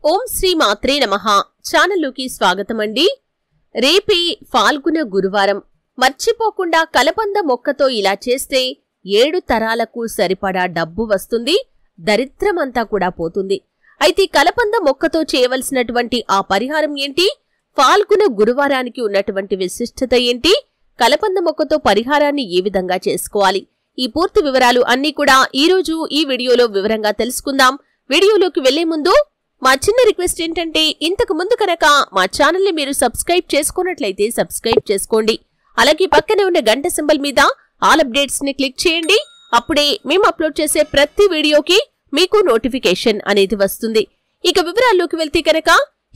ఓం శ్రీ మాత్రే నమః ఛానల్లోకి స్వాగతమండి. రేపే ఫాల్గుణ గురువారం. మర్చిపోకుండా కలపంద మొక్కతో ఇలా చేస్తే 7 తరాలకు సరిపడా డబ్బు వస్తుంది, దరిద్రమంతా కూడా పోతుంది. అయితే కలపంద మొక్కతో చేయవలసినటువంటి ఆ పరిహారం ఏంటి? ఫాల్గుణ గురువారానికి ఉన్నటువంటి విశిష్టత ఏంటి? కలపంద మొక్కతో పరిహారాన్ని ఏ విధంగా చేసుకోవాలి? ఈ పూర్తి వివరాలు అన్నీ కూడా ఈరోజు ఈ వీడియోలో వివరంగా తెలుసుకుందాం. వీడియోలోకి వెళ్లే ముందు మా చిన్న రిక్వెస్ట్ ఏంటంటే, ఇంతకు ముందు కనుక మా ఛానల్ని మీరు సబ్స్క్రైబ్ చేసుకున్నట్లయితే సబ్స్క్రైబ్ చేసుకోండి. అలాగే పక్కనే ఉన్న గంట సింబల్ మీద ఆల్ అప్డేట్స్ ని క్లిక్ చేయండి. అప్పుడే మేము అప్లోడ్ చేసే ప్రతి వీడియోకి మీకు నోటిఫికేషన్ అనేది వస్తుంది. ఇక వివరాల్లోకి వెళ్తే కనుక,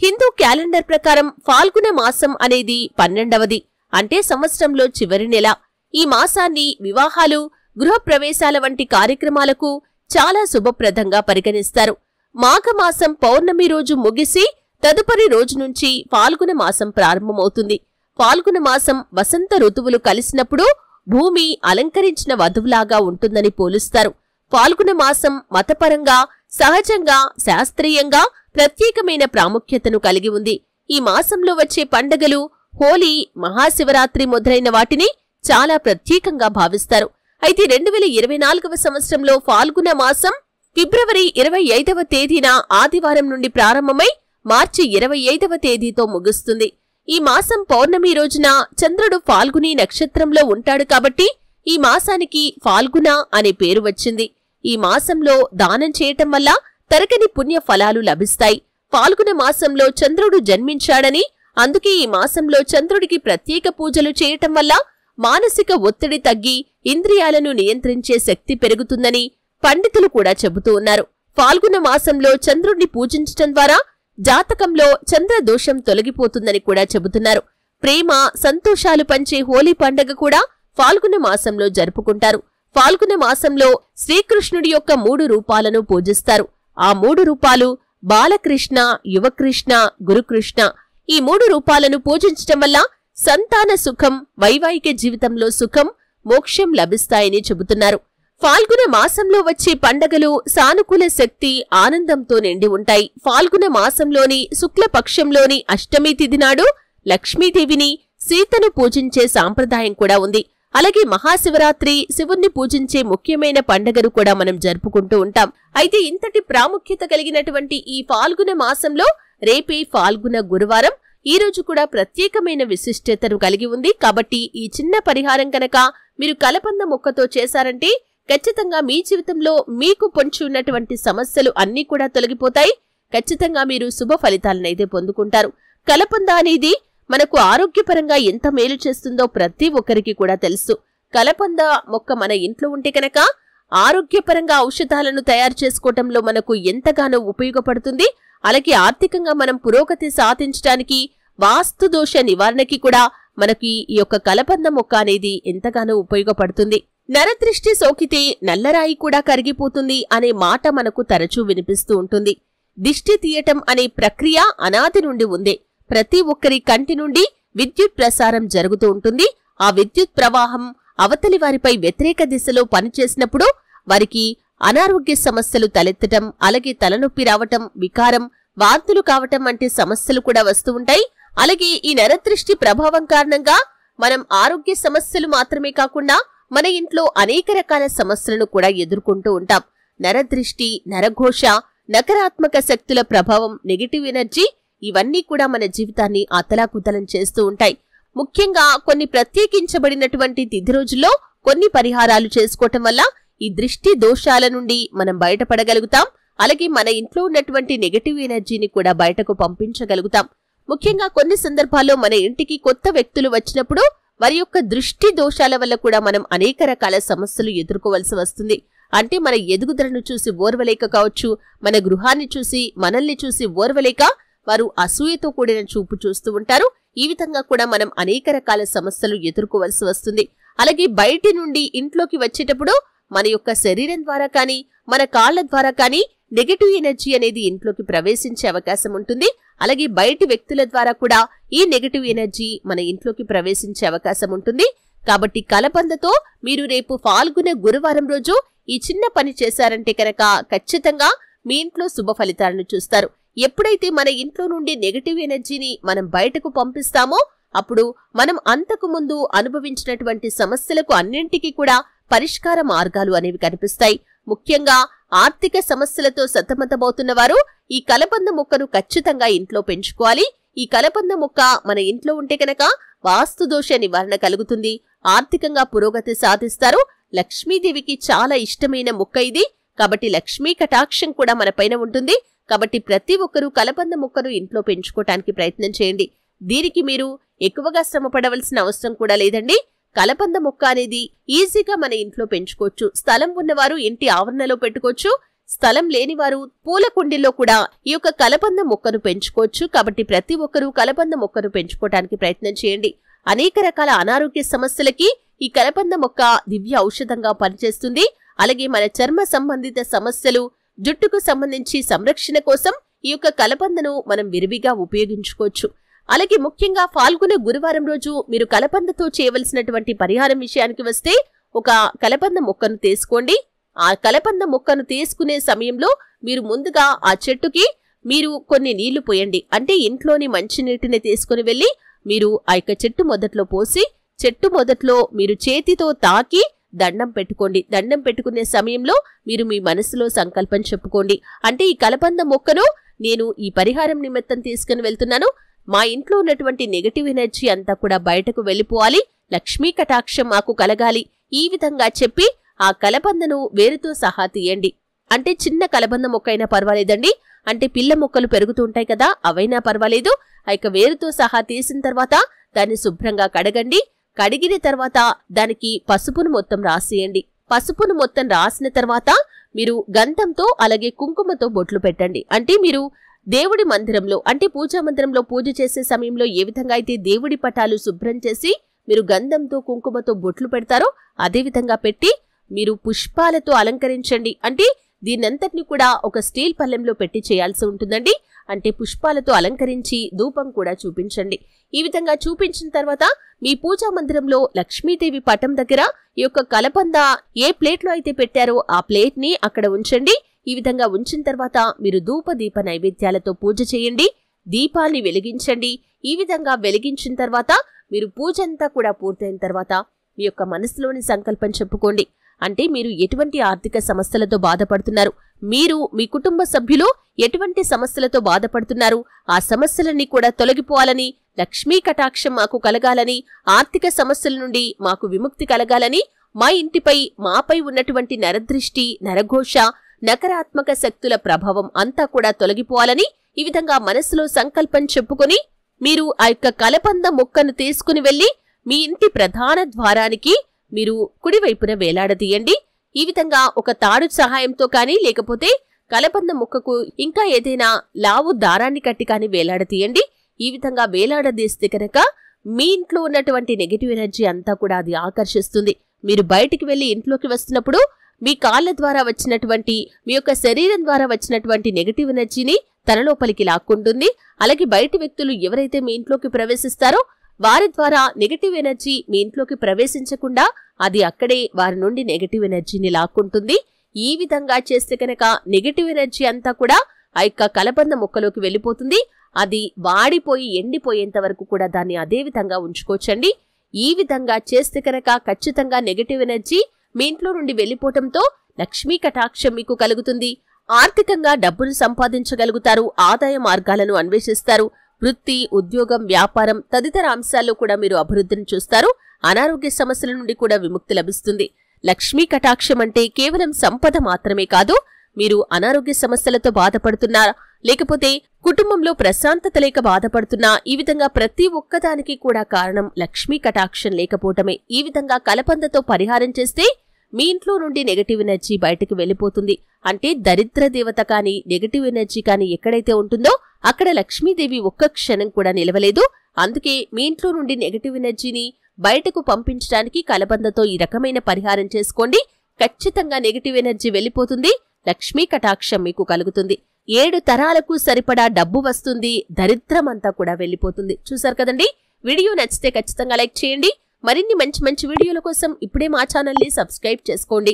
హిందూ క్యాలెండర్ ప్రకారం ఫాల్గుణ మాసం అనేది 12వది, అంటే సంవత్సరంలో చివరి నెల. ఈ మాసాన్ని వివాహాలు, గృహప్రవేశాల వంటి కార్యక్రమాలకు చాలా శుభప్రదంగా పరిగణిస్తారు. మాఘమాసం పౌర్ణమి రోజు ముగిసి తదుపరి రోజు నుంచి ఫాల్గుణ మాసం ప్రారంభమవుతుంది. ఫాల్గుణ మాసం వసంత ఋతువులు కలిసినప్పుడు భూమి అలంకరించిన వధువులాగా ఉంటుందని పోలుస్తారు. ఫాల్గుణ మాసం మతపరంగా, సహజంగా, శాస్త్రీయంగా ప్రత్యేకమైన ప్రాముఖ్యతను కలిగి ఉంది. ఈ మాసంలో వచ్చే పండగలు హోలీ, మహాశివరాత్రి మొదలైన వాటిని చాలా ప్రత్యేకంగా భావిస్తారు. అయితే 2024వ సంవత్సరంలో ఫాల్గుణ మాసం ఫిబ్రవరి 25వ తేదీన ఆదివారం నుండి ప్రారంభమై మార్చి 25వ తేదీతో ముగుస్తుంది. ఈ మాసం పౌర్ణమి రోజున చంద్రుడు ఫాల్గుని నక్షత్రంలో ఉంటాడు కాబట్టి ఈ మాసానికి ఫాల్గుణ అనే పేరు వచ్చింది. ఈ మాసంలో దానం చేయటం వల్ల తరగని పుణ్య ఫలాలు లభిస్తాయి. ఫాల్గుణ మాసంలో చంద్రుడు జన్మించాడని, అందుకే ఈ మాసంలో చంద్రుడికి ప్రత్యేక పూజలు చేయటం వల్ల మానసిక ఒత్తిడి తగ్గి ఇంద్రియాలను నియంత్రించే శక్తి పెరుగుతుందని పండితులు కూడా చెబుతూ ఉన్నారు. ఫాల్గుణ మాసంలో చంద్రుణ్ణి పూజించటం ద్వారా జాతకంలో చంద్రదోషం తొలగిపోతుందని కూడా చెబుతున్నారు. ప్రేమ, సంతోషాలు పంచే హోలీ పండగ కూడా ఫాల్గుణ మాసంలో జరుపుకుంటారు. ఫాల్గుణ మాసంలో శ్రీకృష్ణుడి యొక్క 3 రూపాలను పూజిస్తారు. ఆ 3 రూపాలు బాలకృష్ణ, యువకృష్ణ, గురుకృష్ణ. ఈ 3 రూపాలను పూజించటం వల్ల సంతాన సుఖం, వైవాహిక జీవితంలో సుఖం, మోక్షం లభిస్తాయని చెబుతున్నారు. ఫాల్గుణ మాసంలో వచ్చే పండగలు సానుకూల శక్తి, ఆనందంతో నిండి ఉంటాయి. ఫాల్గుణ మాసంలోని శుక్లపక్షంలోని అష్టమి తిథి నాడు లక్ష్మీదేవిని, సీతను పూజించే సాంప్రదాయం కూడా ఉంది. అలాగే మహాశివరాత్రి, శివుణ్ణి పూజించే ముఖ్యమైన పండగను కూడా మనం జరుపుకుంటూ ఉంటాం. అయితే ఇంతటి ప్రాముఖ్యత కలిగినటువంటి ఈ ఫాల్గుణ మాసంలో రేపే ఫాల్గుణ గురువారం. ఈ రోజు కూడా ప్రత్యేకమైన విశిష్టతను కలిగి ఉంది. కాబట్టి ఈ చిన్న పరిహారం కనుక మీరు కలపంద మొక్కతో చేశారంటే ఖచ్చితంగా మీ జీవితంలో మీకు పొంచి ఉన్నటువంటి సమస్యలు అన్నీ కూడా తొలగిపోతాయి. ఖచ్చితంగా మీరు శుభ ఫలితాలనైతే పొందుకుంటారు. కలపంద అనేది మనకు ఆరోగ్యపరంగా ఎంత మేలు చేస్తుందో ప్రతి ఒక్కరికి కూడా తెలుసు. కలపంద మొక్క మన ఇంట్లో ఉంటే కనుక ఆరోగ్యపరంగా ఔషధాలను తయారు చేసుకోవటంలో మనకు ఎంతగానో ఉపయోగపడుతుంది. అలాగే ఆర్థికంగా మనం పురోగతి సాధించడానికి, వాస్తు దోష నివారణకి కూడా మనకి ఈ యొక్క కలపంద మొక్క అనేది ఎంతగానో ఉపయోగపడుతుంది. నరదృష్టి సోకితే నల్లరాయి కూడా కరిగిపోతుంది అనే మాట మనకు తరచూ వినిపిస్తూ ఉంటుంది. దిష్టి తీయటం అనే ప్రక్రియ అనాది నుండి ఉంది. ప్రతి ఒక్కరి కంటి నుండి విద్యుత్ ప్రసారం జరుగుతూ ఉంటుంది. ఆ విద్యుత్ ప్రవాహం అవతలి వారిపై వ్యతిరేక దిశలో పనిచేసినప్పుడు వారికి అనారోగ్య సమస్యలు తలెత్తటం, అలాగే తలనొప్పి రావటం, వికారం, వాంతులు కావటం వంటి సమస్యలు కూడా వస్తూ ఉంటాయి. అలాగే ఈ నరదృష్టి ప్రభావం కారణంగా మనం ఆరోగ్య సమస్యలు మాత్రమే కాకుండా మన ఇంట్లో అనేక రకాల సమస్యలను కూడా ఎదుర్కొంటూ ఉంటాం. నరదృష్టి, నరఘోష, నకారాత్మక శక్తుల ప్రభావం, నెగటివ్ ఎనర్జీ ఇవన్నీ కూడా మన జీవితాన్ని అతలాకుతలం చేస్తూ ఉంటాయి. ముఖ్యంగా కొన్ని ప్రత్యేకించబడినటువంటి తిథి రోజుల్లో కొన్ని పరిహారాలు చేసుకోవటం వల్ల ఈ దృష్టి దోషాల నుండి మనం బయటపడగలుగుతాం. అలాగే మన ఇంట్లో ఉన్నటువంటి నెగటివ్ ఎనర్జీని కూడా బయటకు పంపించగలుగుతాం. ముఖ్యంగా కొన్ని సందర్భాల్లో మన ఇంటికి కొత్త వ్యక్తులు వచ్చినప్పుడు వారి యొక్క దృష్టి దోషాల వల్ల కూడా మనం అనేక రకాల సమస్యలు ఎదుర్కోవలసి వస్తుంది. అంటే మన ఎదుగుదలను చూసి ఓర్వలేక కావచ్చు, మన గృహాన్ని చూసి, మనల్ని చూసి ఓర్వలేక వారు అసూయతో కూడిన చూపు చూస్తూ ఉంటారు. ఈ విధంగా కూడా మనం అనేక రకాల సమస్యలు ఎదుర్కోవలసి వస్తుంది. అలాగే బయటి నుండి ఇంట్లోకి వచ్చేటప్పుడు మన యొక్క శరీరం ద్వారా కానీ, మన కాళ్ల ద్వారా కానీ నెగటివ్ ఎనర్జీ అనేది ఇంట్లోకి ప్రవేశించే అవకాశం ఉంటుంది. అలాగే బయటి వ్యక్తుల ద్వారా కూడా ఈ నెగటివ్ ఎనర్జీ మన ఇంట్లోకి ప్రవేశించే అవకాశం ఉంటుంది. కాబట్టి కలపందతో మీరు రేపు ఫాల్గుణ గురువారం రోజు ఈ చిన్న పని చేశారంటే కనుక ఖచ్చితంగా మీ ఇంట్లో శుభ ఫలితాలను చూస్తారు. ఎప్పుడైతే మన ఇంట్లో నుండి నెగటివ్ ఎనర్జీని మనం బయటకు పంపిస్తామో అప్పుడు మనం అంతకు ముందు అనుభవించినటువంటి సమస్యలకు అన్నింటికీ కూడా పరిష్కార మార్గాలు అనేవి కనిపిస్తాయి. ముఖ్యంగా ఆర్థిక సమస్యలతో సతమతమవుతున్న వారు ఈ కలబంద మొక్కను ఖచ్చితంగా ఇంట్లో పెంచుకోవాలి. ఈ కలబంద మొక్క మన ఇంట్లో ఉంటే కనుక వాస్తు దోష నివారణ కలుగుతుంది, ఆర్థికంగా పురోగతి సాధిస్తారు. లక్ష్మీదేవికి చాలా ఇష్టమైన మొక్క ఇది. కాబట్టి లక్ష్మీ కటాక్షం కూడా మన పైన ఉంటుంది. కాబట్టి ప్రతి ఒక్కరూ కలబంద మొక్కను ఇంట్లో పెంచుకోవటానికి ప్రయత్నం చేయండి. దీనికి మీరు ఎక్కువగా శ్రమ పడవలసిన అవసరం కూడా లేదండి. కలబంద మొక్క అనేది ఈజీగా మన ఇంట్లో పెంచుకోవచ్చు. స్థలం ఉన్నవారు ఇంటి ఆవరణలో పెట్టుకోవచ్చు. స్థలం లేనివారు పూల కుండీల్లో కూడా ఈ యొక్క కలబంద మొక్కను పెంచుకోవచ్చు. కాబట్టి ప్రతి ఒక్కరూ కలబంద మొక్కను పెంచుకోవడానికి ప్రయత్నం చేయండి. అనేక రకాల అనారోగ్య సమస్యలకి ఈ కలబంద మొక్క దివ్య ఔషధంగా పనిచేస్తుంది. అలాగే మన చర్మ సంబంధిత సమస్యలు, జుట్టుకు సంబంధించి సంరక్షణ కోసం ఈ యొక్క కలబందను మనం విరివిగా ఉపయోగించుకోవచ్చు. అలాగే ముఖ్యంగా ఫాల్గుణ గురువారం రోజు మీరు కలబందతో చేయవలసినటువంటి పరిహారం విషయానికి వస్తే ఒక కలబంద మొక్కను తీసుకోండి. ఆ కలబంద మొక్కను తీసుకునే సమయంలో మీరు ముందుగా ఆ చెట్టుకి మీరు కొన్ని నీళ్లు పోయండి. అంటే ఇంట్లోని మంచినీటిని తీసుకుని వెళ్లి మీరు ఆ యొక్క చెట్టు మొదట్లో పోసి చెట్టు మొదట్లో మీరు చేతితో తాకి దండం పెట్టుకోండి. దండం పెట్టుకునే సమయంలో మీరు మీ మనసులో సంకల్పం చెప్పుకోండి. అంటే ఈ కలబంద మొక్కను నేను ఈ పరిహారం నిమిత్తం తీసుకుని వెళ్తున్నాను. మా ఇంట్లో ఉన్నటువంటి నెగటివ్ ఎనర్జీ అంతా కూడా బయటకు వెళ్ళిపోవాలి, లక్ష్మీ కటాక్షం మాకు కలగాలి. ఈ విధంగా చెప్పి ఆ కలబందను వేరుతో సహా తీయండి. అంటే చిన్న కలబంద మొక్క అయినా పర్వాలేదండి. అంటే పిల్ల మొక్కలు పెరుగుతూ ఉంటాయి కదా, అవైనా పర్వాలేదు. ఆ యొక్క వేరుతో సహా తీసిన తర్వాత దాన్ని శుభ్రంగా కడగండి. కడిగిన తర్వాత దానికి పసుపును మొత్తం రాసేయండి. పసుపును మొత్తం రాసిన తర్వాత మీరు గంధంతో అలాగే కుంకుమతో బొట్లు పెట్టండి. అంటే మీరు దేవుడి మందిరంలో అంటే పూజా మందిరంలో పూజ చేసే సమయంలో ఏ విధంగా అయితే దేవుడి పటాలు శుభ్రం చేసి మీరు గంధంతో కుంకుమతో బొట్లు పెడతారో అదే విధంగా పెట్టి మీరు పుష్పాలతో అలంకరించండి. అంటే దీనంతటిని కూడా ఒక స్టీల్ పళ్ళెంలో పెట్టి చేయాల్సి ఉంటుందండి. అంటే పుష్పాలతో అలంకరించి ధూపం కూడా చూపించండి. ఈ విధంగా చూపించిన తర్వాత మీ పూజా మందిరంలో లక్ష్మీదేవి పటం దగ్గర ఈ యొక్క కలబంద ఏ ప్లేట్లో అయితే పెట్టారో ఆ ప్లేట్ ని అక్కడ ఉంచండి. ఈ విధంగా ఉంచిన తర్వాత మీరు ధూప దీప నైవేద్యాలతో పూజ చేయండి. దీపాన్ని వెలిగించండి. ఈ విధంగా వెలిగించిన తర్వాత మీరు పూజ అంతా కూడా పూర్తయిన తర్వాత మీ యొక్క మనసులోని సంకల్పం చెప్పుకోండి. అంటే మీరు ఎటువంటి ఆర్థిక సమస్యలతో బాధపడుతున్నారు, మీరు మీ కుటుంబ సభ్యులు ఎటువంటి సమస్యలతో బాధపడుతున్నారు, ఆ సమస్యలన్నీ కూడా తొలగిపోవాలని, లక్ష్మీ కటాక్షం మాకు కలగాలని, ఆర్థిక సమస్యల నుండి మాకు విముక్తి కలగాలని, మా ఇంటిపై మాపై ఉన్నటువంటి నరదృష్టి, నరఘోష, నకారాత్మక శక్తుల ప్రభావం అంతా కూడా తొలగిపోవాలని ఈ విధంగా మనసులో సంకల్పం చెప్పుకొని మీరు ఆ యొక్క కలబంద మొక్కను తీసుకుని వెళ్లి మీ ఇంటి ప్రధాన ద్వారానికి మీరు కుడివైపున వేలాడదీయండి. ఈ విధంగా ఒక తాడు సహాయంతో కానీ లేకపోతే కలబంద మొక్కకు ఇంకా ఏదైనా లావు దారాన్ని కట్టి కానీ వేలాడదీయండి. ఈ విధంగా వేలాడదీస్తే కనుక మీ ఇంట్లో ఉన్నటువంటి నెగటివ్ ఎనర్జీ అంతా కూడా అది ఆకర్షిస్తుంది. మీరు బయటికి వెళ్లి ఇంట్లోకి వస్తున్నప్పుడు మీ కాళ్ళ ద్వారా వచ్చినటువంటి మీ యొక్క శరీరం ద్వారా వచ్చినటువంటి నెగటివ్ ఎనర్జీని తన లోపలికి లాక్కుంటుంది. అలాగే బయటి వ్యక్తులు ఎవరైతే మీ ఇంట్లోకి ప్రవేశిస్తారో వారి ద్వారా నెగటివ్ ఎనర్జీ మీ ఇంట్లోకి ప్రవేశించకుండా అది అక్కడే వారి నుండి నెగటివ్ ఎనర్జీని లాక్కుంటుంది. ఈ విధంగా చేస్తే కనుక నెగటివ్ ఎనర్జీ అంతా కూడా ఆ యొక్క కలబంద మొక్కలోకి వెళ్ళిపోతుంది. అది వాడిపోయి ఎండిపోయేంత వరకు కూడా దాన్ని అదే విధంగా ఉంచుకోవచ్చండి. ఈ విధంగా చేస్తే కనుక ఖచ్చితంగా నెగటివ్ ఎనర్జీ మీ ఇంట్లో నుండి వెళ్లిపోవటంతో లక్ష్మీ కటాక్షం మీకు కలుగుతుంది. ఆర్థికంగా డబ్బును సంపాదించగలుగుతారు, ఆదాయ మార్గాలను అన్వేషిస్తారు. వృత్తి, ఉద్యోగం, వ్యాపారం తదితర అంశాల్లో కూడా మీరు అభివృద్ధిని చూస్తారు. అనారోగ్య సమస్యల నుండి కూడా విముక్తి లభిస్తుంది. లక్ష్మీ కటాక్షం అంటే కేవలం సంపద మాత్రమే కాదు. మీరు అనారోగ్య సమస్యలతో బాధపడుతున్నారా, లేకపోతే కుటుంబంలో ప్రశాంతత లేక బాధపడుతున్నా, ఈ విధంగా ప్రతి ఒక్కదానికి కూడా కారణం లక్ష్మీ కటాక్షం లేకపోవటమే. ఈ విధంగా కలబందతో పరిహారం చేస్తే మీ ఇంట్లో నుండి నెగటివ్ ఎనర్జీ బయటకు వెళ్ళిపోతుంది. అంటే దరిద్ర దేవత కానీ నెగటివ్ ఎనర్జీ కానీ ఎక్కడైతే ఉంటుందో అక్కడ లక్ష్మీదేవి ఒక్క క్షణం కూడా నిలవలేదు. అందుకే మీ ఇంట్లో నుండి నెగటివ్ ఎనర్జీని బయటకు పంపించడానికి కలబందతో ఈ రకమైన పరిహారం చేసుకోండి. ఖచ్చితంగా నెగటివ్ ఎనర్జీ వెళ్ళిపోతుంది, లక్ష్మీ కటాక్షం మీకు కలుగుతుంది. 7 తరాలకు సరిపడా డబ్బు వస్తుంది, దరిద్రమంతా కూడా వెళ్ళిపోతుంది. చూసారు కదండి. వీడియో నచ్చితే ఖచ్చితంగా లైక్ చేయండి. మరిన్ని మంచి మంచి వీడియోల కోసం ఇప్పుడే మా ఛానల్ని సబ్స్క్రైబ్ చేసుకోండి.